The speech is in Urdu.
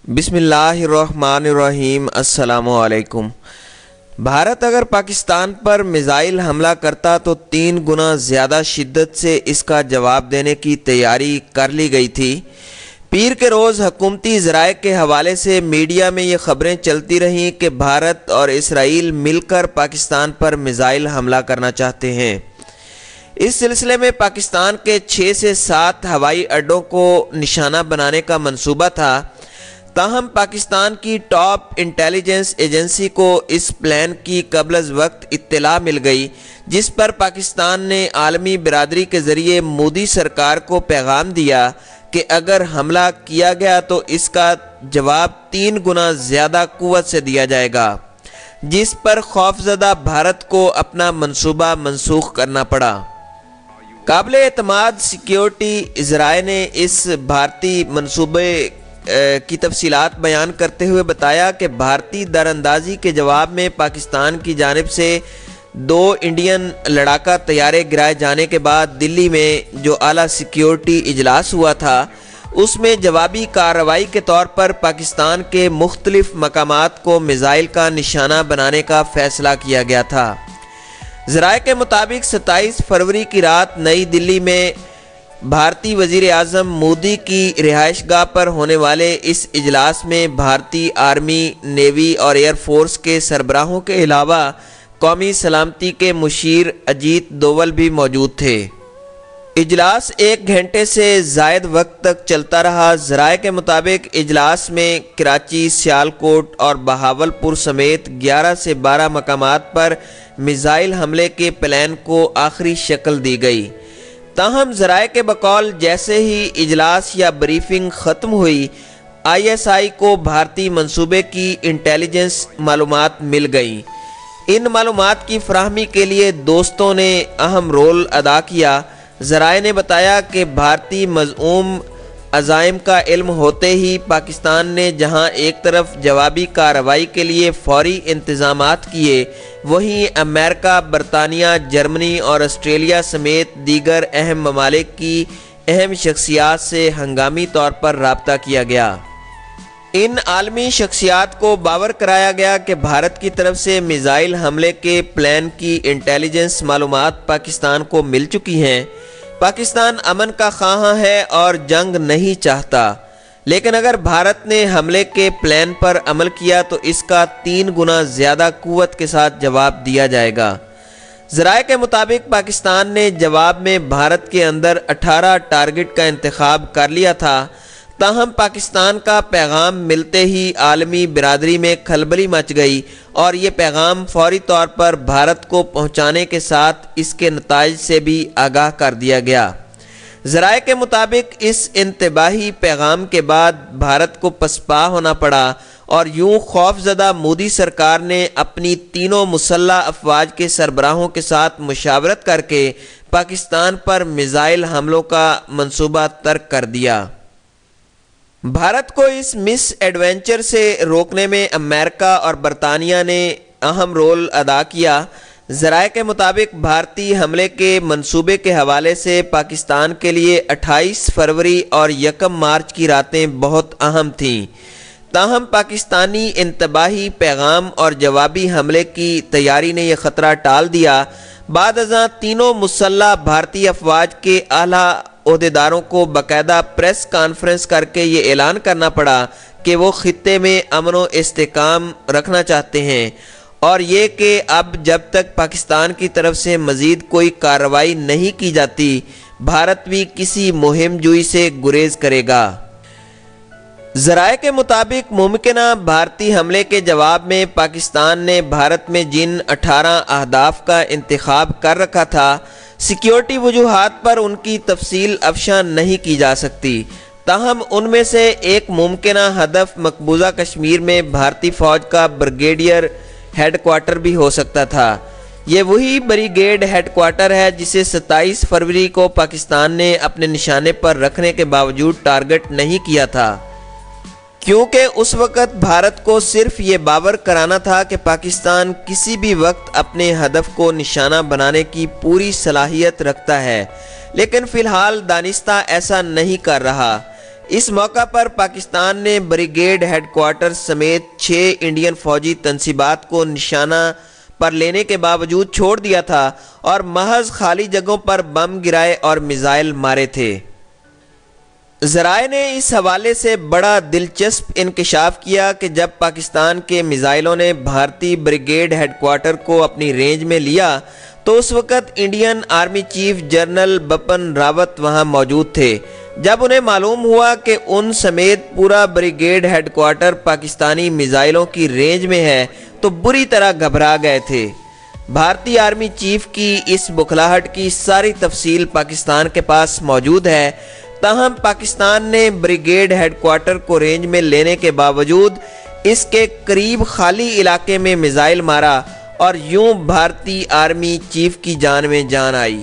بسم اللہ الرحمن الرحیم۔ السلام علیکم۔ بھارت اگر پاکستان پر میزائل حملہ کرتا تو 3 گنا زیادہ شدت سے اس کا جواب دینے کی تیاری کر لی گئی تھی۔ پیر کے روز حکومتی ذرائع کے حوالے سے میڈیا میں یہ خبریں چلتی رہیں کہ بھارت اور اسرائیل مل کر پاکستان پر میزائل حملہ کرنا چاہتے ہیں۔ اس سلسلے میں پاکستان کے 6 سے 7 ہوائی اڈوں کو نشانہ بنانے کا منصوبہ تھا، تاہم پاکستان کی ٹاپ انٹیلیجنس ایجنسی کو اس پلان کی قبل از وقت اطلاع مل گئی، جس پر پاکستان نے عالمی برادری کے ذریعے مودی سرکار کو پیغام دیا کہ اگر حملہ کیا گیا تو اس کا جواب 3 گنا زیادہ قوت سے دیا جائے گا، جس پر خوفزدہ بھارت کو اپنا منصوبہ منسوخ کرنا پڑا۔ قابل اعتماد سیکیورٹی ذرائع نے اس بھارتی منصوبے کی تفصیلات بیان کرتے ہوئے بتایا کہ بھارتی دراندازی کے جواب میں پاکستان کی جانب سے 2 انڈین لڑاکا طیارے گرائے جانے کے بعد دلی میں جو اعلیٰ سیکیورٹی اجلاس ہوا تھا، اس میں جوابی کارروائی کے طور پر پاکستان کے مختلف مقامات کو میزائل کا نشانہ بنانے کا فیصلہ کیا گیا تھا۔ ذرائع کے مطابق 27 فروری کی رات نئی دلی میں بھارتی وزیر اعظم مودی کی رہائش گاہ پر ہونے والے اس اجلاس میں بھارتی آرمی، نیوی اور ایئر فورس کے سربراہوں کے علاوہ قومی سلامتی کے مشیر اجیت دوول بھی موجود تھے۔ اجلاس 1 گھنٹے سے زائد وقت تک چلتا رہا۔ ذرائع کے مطابق اجلاس میں کراچی، سیالکوٹ اور بہاولپور سمیت 11 سے 12 مقامات پر میزائل حملے کے پلان کو آخری شکل دی گئی، تاہم ذرائع کے بقول جیسے ہی اجلاس یا بریفنگ ختم ہوئی، ISI کو بھارتی منصوبے کی انٹیلیجنس معلومات مل گئیں۔ ان معلومات کی فراہمی کے لیے دوستوں نے اہم رول ادا کیا۔ ذرائع نے بتایا کہ بھارتی مزعوم عزائم کا علم ہوتے ہی پاکستان نے جہاں ایک طرف جوابی کارروائی کے لیے فوری انتظامات کیے، وہیں امریکہ، برطانیہ، جرمنی اور آسٹریلیا سمیت دیگر اہم ممالک کی اہم شخصیات سے ہنگامی طور پر رابطہ کیا گیا۔ ان عالمی شخصیات کو باور کرایا گیا کہ بھارت کی طرف سے میزائل حملے کے پلان کی انٹیلیجنس معلومات پاکستان کو مل چکی ہیں۔ پاکستان امن کا خواہاں ہے اور جنگ نہیں چاہتا، لیکن اگر بھارت نے حملے کے پلان پر عمل کیا تو اس کا 3 گنا زیادہ قوت کے ساتھ جواب دیا جائے گا۔ ذرائع کے مطابق پاکستان نے جواب میں بھارت کے اندر 18 ٹارگٹ کا انتخاب کر لیا تھا، تاہم پاکستان کا پیغام ملتے ہی عالمی برادری میں کھلبلی مچ گئی اور یہ پیغام فوری طور پر بھارت کو پہنچانے کے ساتھ اس کے نتائج سے بھی آگاہ کر دیا گیا۔ ذرائع کے مطابق اس انتباہی پیغام کے بعد بھارت کو پسپا ہونا پڑا اور یوں خوفزدہ مودی سرکار نے اپنی تینوں مسلح افواج کے سربراہوں کے ساتھ مشاورت کر کے پاکستان پر میزائل حملوں کا منصوبہ ترک کر دیا۔ بھارت کو اس مس ایڈونچر سے روکنے میں امریکہ اور برطانیہ نے اہم رول ادا کیا۔ ذرائع کے مطابق بھارتی حملے کے منصوبے کے حوالے سے پاکستان کے لیے 28 فروری اور 1 مارچ کی راتیں بہت اہم تھیں، تاہم پاکستانی انتباہی پیغام اور جوابی حملے کی تیاری نے یہ خطرہ ٹال دیا۔ بعد ازاں تینوں مسلح بھارتی افواج کے اعلیٰ عہدیداروں کو باقاعدہ پریس کانفرنس کر کے یہ اعلان کرنا پڑا کہ وہ خطے میں امن و استحکام رکھنا چاہتے ہیں، اور یہ کہ اب جب تک پاکستان کی طرف سے مزید کوئی کارروائی نہیں کی جاتی، بھارت بھی کسی مہم جوئی سے گریز کرے گا۔ ذرائع کے مطابق ممکنہ بھارتی حملے کے جواب میں پاکستان نے بھارت میں جن 18 اہداف کا انتخاب کر رکھا تھا، سیکیورٹی وجوہات پر ان کی تفصیل افشاں نہیں کی جا سکتی، تاہم ان میں سے ایک ممکنہ ہدف مقبوضہ کشمیر میں بھارتی فوج کا بریگیڈیئر ہیڈ کوارٹر بھی ہو سکتا تھا۔ یہ وہی بریگیڈ ہیڈ کوارٹر ہے جسے 27 فروری کو پاکستان نے اپنے نشانے پر رکھنے کے باوجود ٹارگٹ نہیں کیا تھا، کیونکہ اس وقت بھارت کو صرف یہ باور کرانا تھا کہ پاکستان کسی بھی وقت اپنے ہدف کو نشانہ بنانے کی پوری صلاحیت رکھتا ہے، لیکن فی الحال دانستہ ایسا نہیں کر رہا۔ اس موقع پر پاکستان نے بریگیڈ ہیڈ کوارٹر سمیت 6 انڈین فوجی تنصیبات کو نشانہ پر لینے کے باوجود چھوڑ دیا تھا اور محض خالی جگہوں پر بم گرائے اور میزائل مارے تھے۔ ذرائع نے اس حوالے سے بڑا دلچسپ انکشاف کیا کہ جب پاکستان کے میزائلوں نے بھارتی بریگیڈ ہیڈ کوارٹر کو اپنی رینج میں لیا تو اس وقت Indian army chief general Bipin Rawat وہاں موجود تھے۔ جب انہیں معلوم ہوا کہ ان سمیت پورا بریگیڈ ہیڈ کوارٹر پاکستانی میزائلوں کی رینج میں ہے تو بری طرح گھبرا گئے تھے۔ بھارتی آرمی چیف کی اس بکھلاہٹ کی ساری تفصیل پاکستان کے پاس موجود ہے، تاہم پاکستان نے بریگیڈ ہیڈ کوارٹر کو رینج میں لینے کے باوجود اس کے قریب خالی علاقے میں میزائل مارا اور یوں بھارتی آرمی چیف کی جان میں جان آئی۔